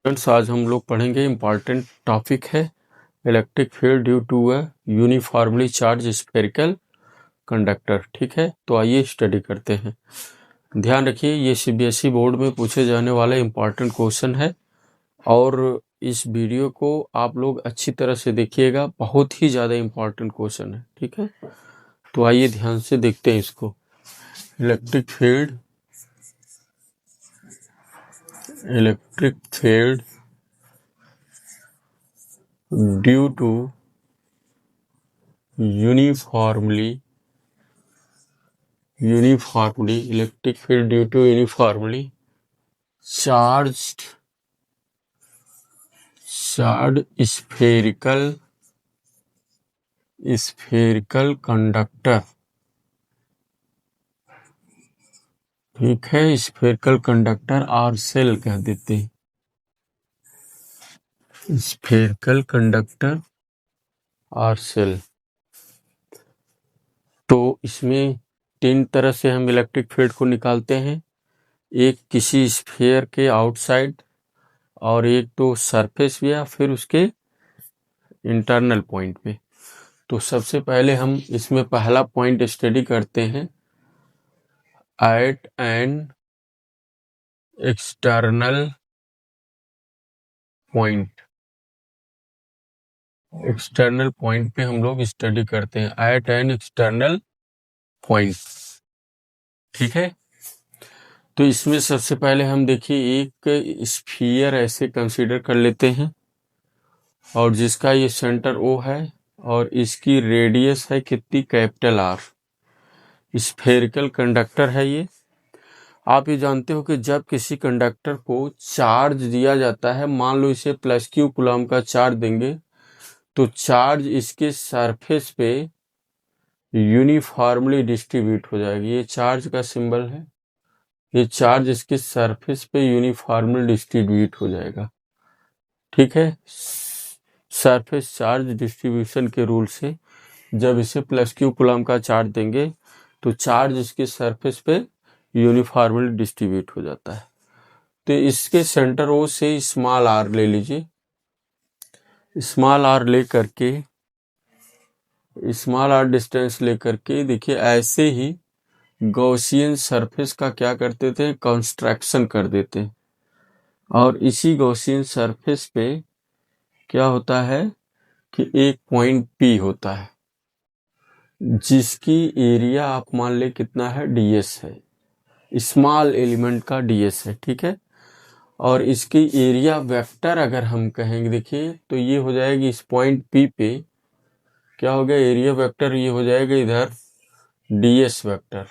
Friends, आज हम लोग पढ़ेंगे इम्पॉर्टेंट टॉपिक है electric field due to a uniformly charge spherical conductor. ठीक है, तो आइए स्टडी करते हैं। ध्यान रखिए, ये सीबीएसई बोर्ड में पूछे जाने वाला इम्पॉर्टेंट क्वेश्चन है और इस वीडियो को आप लोग अच्छी तरह से देखिएगा, बहुत ही ज़्यादा इम्पॉर्टेंट क्वेश्चन है। ठीक है, तो आइए ध्यान से देखते हैं इसको। Electric field due to uniformly electric field due to uniformly charged spherical conductor। ठीक है, स्फेरिकल कंडक्टर और सेल कह देते हैं। स्फेरिकल कंडक्टर और सेल, तो इसमें तीन तरह से हम इलेक्ट्रिक फील्ड को निकालते हैं। एक किसी स्फीयर के आउटसाइड, और एक तो सरफेस या फिर उसके इंटरनल पॉइंट पे। तो सबसे पहले हम इसमें पहला पॉइंट स्टडी करते हैं, at an external point. External point पे हम लोग स्टडी करते हैं, एट एन एक्सटर्नल पॉइंट। ठीक है, तो इसमें सबसे पहले हम देखिए एक स्फीयर ऐसे कंसीडर कर लेते हैं और जिसका ये सेंटर O है और इसकी रेडियस है कितनी, कैपिटल R। स्फेरिकल कंडक्टर है ये। आप ये जानते हो कि जब किसी कंडक्टर को चार्ज दिया जाता है, मान लो इसे +Q कूलम का चार्ज देंगे, तो चार्ज इसके सरफेस पे यूनिफॉर्मली डिस्ट्रीब्यूट हो जाएगी। ये चार्ज का सिंबल है, ये चार्ज इसके सरफेस पे यूनिफॉर्मली डिस्ट्रीब्यूट हो जाएगा। ठीक है, सरफेस चार्ज डिस्ट्रीब्यूशन के रूल से जब इसे +Q कूलम का चार्ज देंगे तो चार्ज इसके सरफेस पे यूनिफॉर्मली डिस्ट्रीब्यूट हो जाता है। तो इसके सेंटर O से स्मॉल r ले लीजिए। स्मॉल r ले करके, स्मॉल r डिस्टेंस ले करके देखिए, ऐसे ही गॉसियन सरफेस का क्या करते थे, कंस्ट्रक्शन कर देते। और इसी गॉसियन सरफेस पे क्या होता है कि एक पॉइंट P होता है जिसकी एरिया आप मान ले कितना है, ds है, स्मॉल एलिमेंट का ds है। ठीक है, और इसकी एरिया वेक्टर अगर हम कहेंगे, देखिए तो ये हो जाएगी इस पॉइंट P पे क्या हो गया, एरिया वेक्टर ये हो जाएगा इधर ds वेक्टर,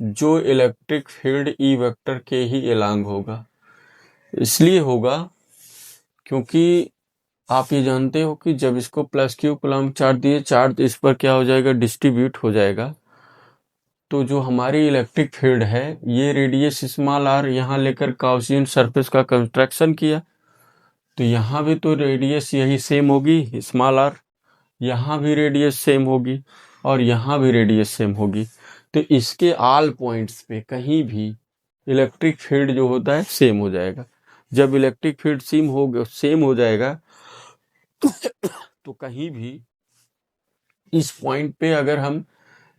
जो इलेक्ट्रिक फील्ड E वेक्टर के ही एलांग होगा। इसलिए होगा क्योंकि आप ये जानते हो कि जब इसको +Q कूलम चार्ज दिए, चार्ज इस पर क्या हो जाएगा, डिस्ट्रीब्यूट हो जाएगा। तो जो हमारी इलेक्ट्रिक फील्ड है, ये रेडियस स्मॉल r यहाँ लेकर गॉसियन सरफेस का कंस्ट्रक्शन किया, तो यहाँ भी तो रेडियस यही सेम होगी, स्मॉल r। यहाँ भी रेडियस सेम होगी और यहाँ भी रेडियस सेम होगी। तो इसके ऑल पॉइंट्स पे कहीं भी इलेक्ट्रिक फील्ड जो होता है सेम हो जाएगा। जब इलेक्ट्रिक फील्ड सेम हो जाएगा तो कहीं भी इस पॉइंट पे अगर हम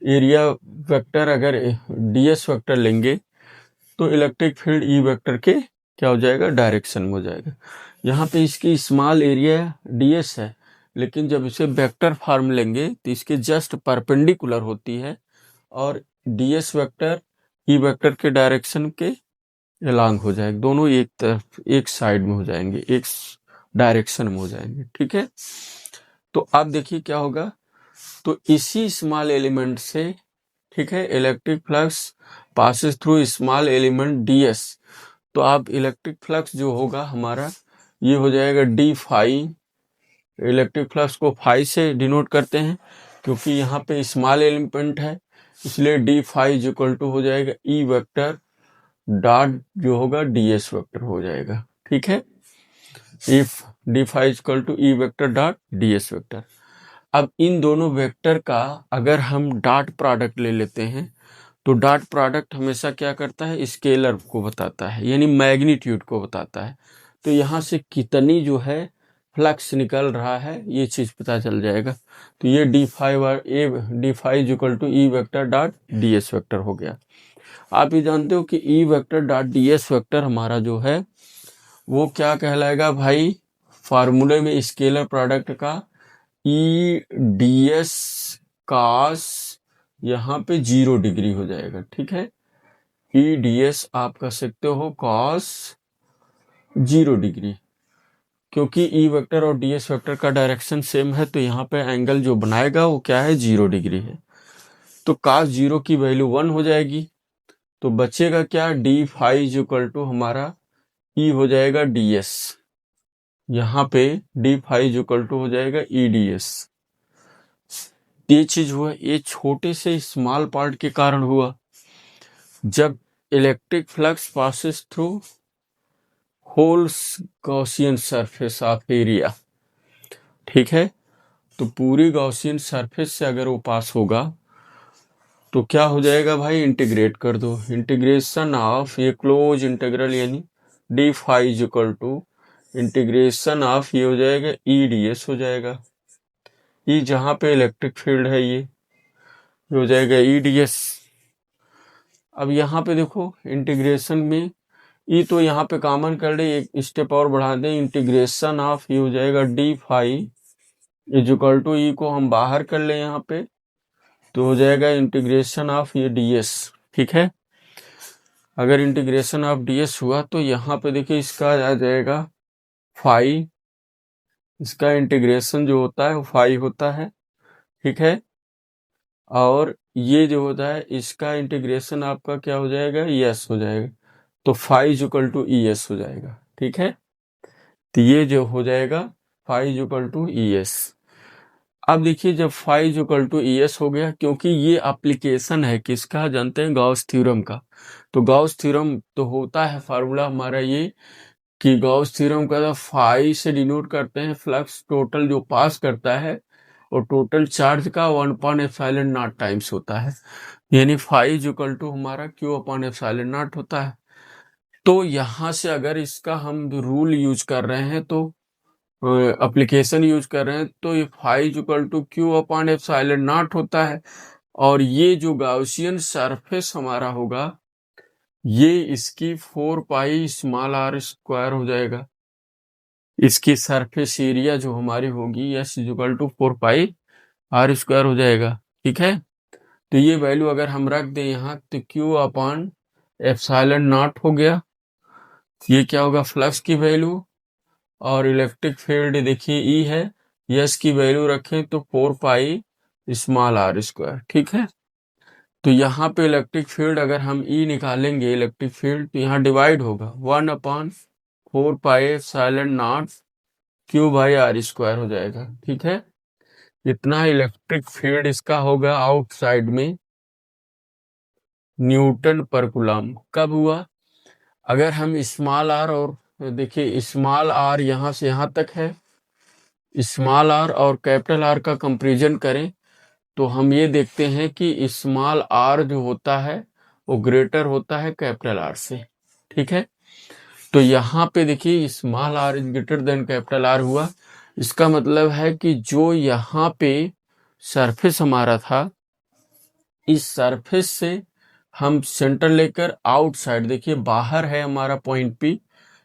एरिया वेक्टर, अगर ds वेक्टर लेंगे, तो इलेक्ट्रिक फील्ड E वेक्टर के क्या हो जाएगा, डायरेक्शन में हो जाएगा। यहाँ पे इसकी स्मॉल एरिया ds है, लेकिन जब इसे वेक्टर फॉर्म लेंगे तो इसके जस्ट परपेंडिकुलर होती है और ds वेक्टर E वेक्टर के डायरेक्शन के एलांग हो जाएगा। दोनों एक तरफ, एक साइड में हो जाएंगे, एक डायरेक्शन में हो जाएंगे। ठीक है, तो अब देखिए क्या होगा, तो इसी स्मॉल एलिमेंट से, ठीक है, electric flux passes through small element ds। तो अब इलेक्ट्रिक फ्लक्स जो होगा हमारा, ये हो जाएगा d फाई। इलेक्ट्रिक फ्लक्स को फाई से डिनोट करते हैं क्योंकि यहाँ पे स्मॉल एलिमेंट है, इसलिए d phi is equal to हो जाएगा E वेक्टर डॉट जो होगा ds वेक्टर हो जाएगा। ठीक है, if d phi is equal to E vector dot ds vector. अब इन दोनों वेक्टर का अगर हम डॉट प्रोडक्ट ले लेते हैं, तो डॉट प्रोडक्ट हमेशा क्या करता है, स्केलर को बताता है, यानी मैग्नीट्यूड को बताता है। तो यहाँ से कितनी जो है फ्लक्स निकल रहा है ये चीज पता चल जाएगा। तो ये D phi equal to E vector dot D S vector हो गया। आप ये जानते हो कि E vector dot D S vector हमारा जो है वो क्या कहलाएगा भाई, फार्मूले में स्केलर प्रोडक्ट का ई डी एस कॉस यहाँ पे 0 डिग्री हो जाएगा, ठीक है। ई डी एस आप कह सकते हो कॉस 0 डिग्री, क्योंकि ई वेक्टर और डी एस वेक्टर का डायरेक्शन सेम है, तो यहाँ पे एंगल जो बनाएगा वो क्या है, 0 डिग्री है। तो cos 0 की वैल्यू 1 हो जाएगी, तो बचेगा क्या, डी फाइव इक्वल टू हमारा ई हो जाएगा डी एस, यहाँ पे डी फाइव इक्वल टू हो जाएगा ई डी एस। ये चीज हुआ, ये छोटे से स्मॉल पार्ट के कारण हुआ। जब electric flux passes through whole Gaussian surface of area, ठीक है, तो पूरी गॉसियन सरफेस से अगर वो पास होगा तो क्या हो जाएगा भाई, इंटीग्रेट कर दो, इंटीग्रेशन ऑफ ये क्लोज इंटीग्रल यानी D phi equal to integration of ये हो जाएगा ई डी एस हो जाएगा। ई जहां पे इलेक्ट्रिक फील्ड है ये हो जाएगा ई डी एस। अब यहाँ पे देखो इंटीग्रेशन में ई तो यहाँ पे कॉमन कर ले, एक स्टेप और बढ़ा दें, इंटीग्रेशन ऑफ ये हो जाएगा D five is equal to E को हम बाहर कर ले यहाँ पे, तो हो जाएगा इंटीग्रेशन ऑफ ये डी एस, ठीक है। अगर इंटीग्रेशन ऑफ डी एस हुआ तो यहाँ पे देखिए इसका आ जाएगा फाइव, इसका इंटीग्रेशन जो होता है वो फाइव होता है, ठीक है। और ये जो होता है इसका इंटीग्रेशन आपका क्या हो जाएगा, यस हो जाएगा, तो phi equal to E S हो जाएगा, ठीक है। तो ये जो हो जाएगा phi equal to E S. अब देखिए जब phi equal to E S हो गया, क्योंकि ये एप्लीकेशन है किसका, जानते हैं, गॉस थ्योरम का। तो गॉस थ्योरम तो होता है फार्मूला हमारा ये कि गॉस थ्योरम का फाइव से डिनोट करते हैं फ्लक्स टोटल जो पास करता है, और टोटल चार्ज का 1/ε0 टाइम्स होता है, यानी फाइव इक्वल टू हमारा Q/ε0 होता है। तो यहाँ से अगर इसका हम रूल यूज कर रहे हैं, तो एप्लीकेशन यूज कर रहे हैं, तो ये फाइव इक्वल टू Q/ε0 होता है। और ये जो गाउसियन सरफेस हमारा होगा ये इसकी 4 पाई स्मॉल आर स्क्वायर हो जाएगा। इसकी सरफेस एरिया जो हमारी होगी S equal to 4 pi R square हो जाएगा, ठीक है। तो ये वैल्यू अगर हम रख दें यहाँ तो Q/ε0 हो गया, ये क्या होगा, फ्लक्स की वैल्यू, और इलेक्ट्रिक फील्ड देखिए ई है, यस की वैल्यू रखें तो 4 पाई स्मॉल आर स्क्वायर, ठीक है। तो यहाँ पे इलेक्ट्रिक फील्ड अगर हम ई निकालेंगे इलेक्ट्रिक फील्ड, तो यहाँ डिवाइड होगा 1/4 पाई ε0 Q/r स्क्वायर हो जाएगा, ठीक है। इतना इलेक्ट्रिक फील्ड इसका होगा आउटसाइड में न्यूटन पर कूलम। कब हुआ, अगर हम स्मॉल आर और देखिए स्मॉल आर यहाँ से यहाँ तक है, स्मॉल आर और कैपिटल आर का कंपैरिजन करें तो हम ये देखते हैं कि स्मॉल आर जो होता है वो ग्रेटर होता है कैपिटल आर से, ठीक है। तो यहाँ पे देखिए small R is greater than capital R हुआ, इसका मतलब है कि जो यहाँ पे सरफेस हमारा था, इस सरफेस से हम सेंटर लेकर आउटसाइड, देखिए बाहर है हमारा पॉइंट पी,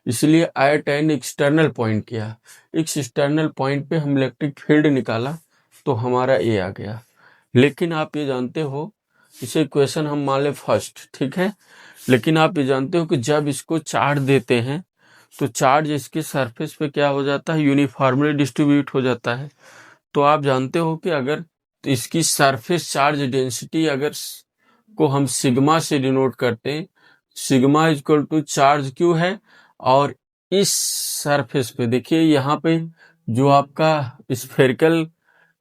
इसलिए एट एन एक्सटर्नल पॉइंट किया, इस एक्सटर्नल पॉइंट पे हम इलेक्ट्रिक फील्ड निकाला तो हमारा ए आ गया। लेकिन आप ये जानते हो, इसे इक्वेशन हम मान ले फर्स्ट, ठीक है, लेकिन आप ये जानते हो कि जब इसको चार्ज देते हैं तो चार्ज इसके सरफेस पे क्या हो जाता है, यूनिफॉर्मली डिस्ट्रीब्यूट हो जाता है। तो आप जानते हो कि अगर इसकी सरफेस चार्ज डेंसिटी अगर को हम सिग्मा से डिनोट करते हैं, sigma equal to charge Q है, और इस सरफेस पे देखिए यहाँ पे जो आपका स्फेरिकल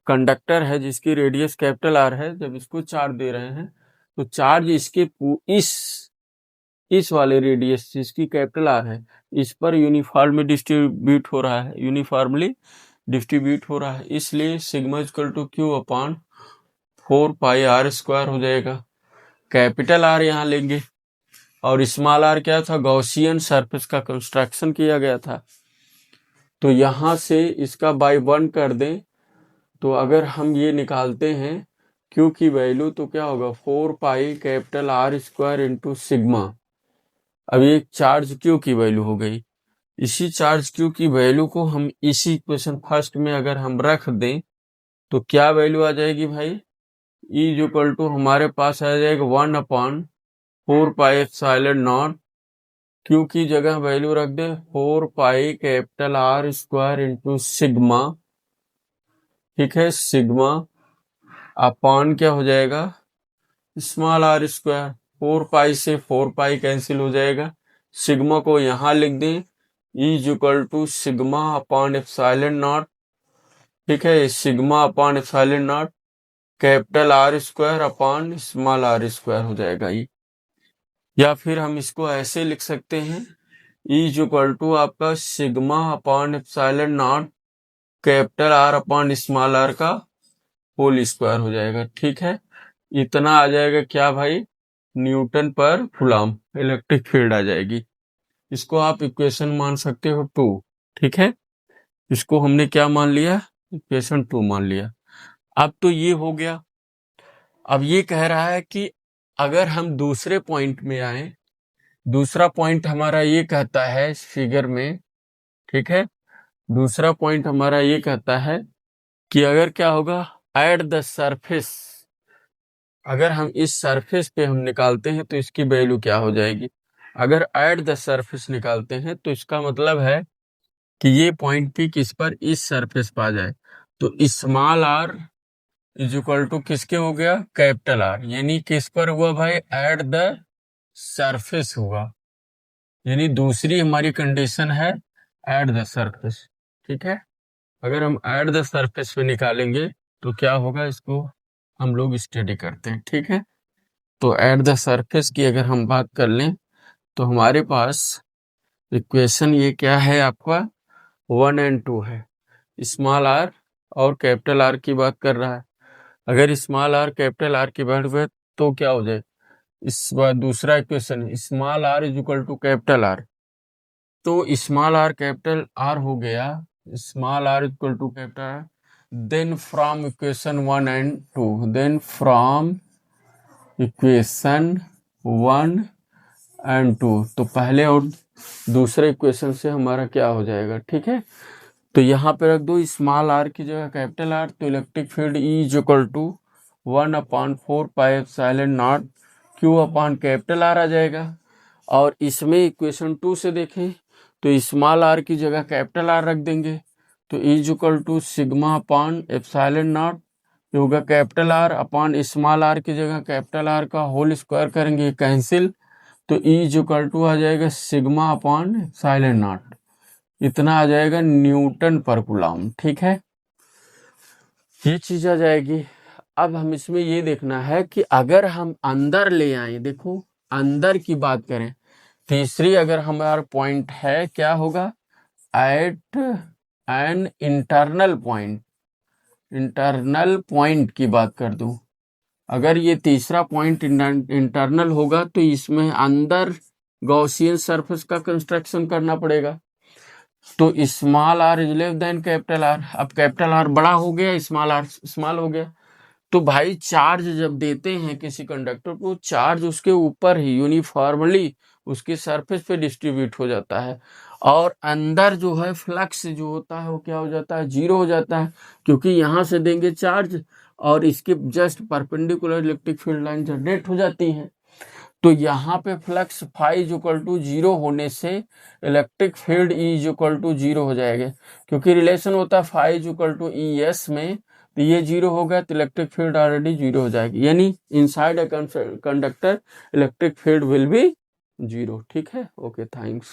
कंडक्टर है जिसकी रेडियस कैपिटल आर है, जब इसको चार्ज दे रहे हैं तो चार्ज इसके इस वाले रेडियस जिसकी कैपिटल आर है इस पर यूनिफॉर्मली डिस्ट्रीब्यूट हो रहा है, यूनिफॉर्मली डिस्ट्रीब्यूट हो रहा है, इसलिए sigma equal to Q/4 pi R square हो जाएगा। कैपिटल आर यहाँ लेंगे और स्मॉल आर क्या था, गॉसियन सरफेस का कंस्ट्रक्शन किया गया था। तो यहां से इसका बाय 1 कर दें, तो अगर हम ये निकालते हैं क्यू की वैल्यू, तो क्या होगा 4 pi capital R square into sigma. अब ये चार्ज क्यू की वैल्यू हो गई। इसी चार्ज क्यू की वैल्यू को हम इसी इक्वेशन फर्स्ट में अगर हम रख दें तो क्या वैल्यू आ जाएगी भाई, E इज इक्वल टू हमारे पास आ जाएगा 1/4 पाई एप्सिलॉन नॉट, क्यू की जगह वैल्यू रख दे 4 pi capital R square into sigma. ठीक है, सिग्मा अपॉन क्या हो जाएगा, स्मॉल आर स्क्वायर। 4 पाई से 4 पाई कैंसिल हो जाएगा, सिग्मा को यहां लिख दें E is equal to sigma upon epsilon naught. ठीक है, sigma upon epsilon naught capital R square upon small R square हो जाएगा ये। या फिर हम इसको ऐसे लिख सकते हैं, E इज इक्वल टू आपका sigma upon epsilon naught capital R upon small R का होल स्क्वायर हो जाएगा। ठीक है, इतना आ जाएगा क्या भाई, न्यूटन पर कूलम इलेक्ट्रिक फील्ड आ जाएगी। इसको आप इक्वेशन मान सकते हो 2। ठीक है, इसको हमने क्या मान लिया, इक्वेशन 2 मान लिया। अब तो ये हो गया। अब ये कह रहा है कि अगर हम दूसरे पॉइंट में आए, दूसरा पॉइंट हमारा ये कहता है इस फिगर में, ठीक है, दूसरा पॉइंट हमारा ये कहता है कि अगर क्या होगा एट द सरफेस, अगर हम इस सरफेस पे हम निकालते हैं तो इसकी वैल्यू क्या हो जाएगी। अगर एट द सरफेस निकालते हैं तो इसका मतलब है कि ये पॉइंट पी किस पर, इस सरफेस पर आ जाए। तो small R is equal to किसके हो गया, कैपिटल आर, यानी किस पर हुआ भाई, एट द सरफेस हुआ। यानी दूसरी हमारी कंडीशन है एट द सरफेस। ठीक है, अगर हम एट द सरफेस पे निकालेंगे तो क्या होगा, इसको हम लोग स्टडी करते हैं। ठीक है, तो एट द सरफेस की अगर हम बात कर लें तो हमारे पास इक्वेशन ये क्या है आपका 1 और 2 है। स्मॉल आर और कैपिटल आर की बात कर रहा है। अगर स्मॉल आर कैपिटल आर की बात हुए तो क्या हो जाए, इस बार दूसरा equation small R is equal to capital R, तो स्मॉल आर कैपिटल आर हो गया, small R is equal to capital R. Then from equation 1 और 2, देन फ्रॉम इक्वेशन 1 और 2, तो पहले और दूसरे इक्वेशन से हमारा क्या हो जाएगा। ठीक है, तो यहाँ पे रख दो स्मॉल आर की जगह कैपिटल आर, तो electric field E is equal to 1/4 pi epsilon naught Q upon capital R आ जाएगा। और इसमें इक्वेशन 2 से देखें तो स्मॉल आर की जगह कैपिटल आर रख देंगे, तो E is equal to sigma upon epsilon naught होगा capital R upon small R की जगह कैपिटल आर का होल स्क्वायर करेंगे कैंसिल, तो E इज इक्वल टू आ जाएगा सिग्मा अपॉन एप्सिलॉन नॉट, इतना आ जाएगा न्यूटन पर कूलम। ठीक है, ये चीज आ जाएगी। अब हम इसमें ये देखना है कि अगर हम अंदर ले आए, देखो अंदर की बात करें, तीसरी अगर हमारा पॉइंट है क्या होगा, at an internal point, internal point की बात कर दूं, अगर ये तीसरा पॉइंट इंटरनल होगा तो इसमें अंदर गॉसियन सरफेस का कंस्ट्रक्शन करना पड़ेगा। तो small R is less than capital R, अब कैपिटल आर बड़ा हो गया, स्मॉल आर स्मॉल हो गया। तो भाई चार्ज जब देते हैं किसी कंडक्टर को, चार्ज उसके ऊपर ही यूनिफॉर्मली उसके सरफेस पे डिस्ट्रीब्यूट हो जाता है, और अंदर जो है फ्लक्स जो होता है वो क्या हो जाता है, जीरो हो जाता है, क्योंकि यहाँ से देंगे चार्ज और इसके just perpendicular electric field line generate हो जाती है। तो यहाँ पे flux phi is equal to zero होने से electric field E is equal to zero हो जाएगा, क्योंकि रिलेशन होता है phi is equal to E S में, तो ये जीरो हो गया तो इलेक्ट्रिक फील्ड ऑलरेडी जीरो हो जाएगी, यानी inside a conductor electric field will be zero. ठीक है, ओके, थैंक्स।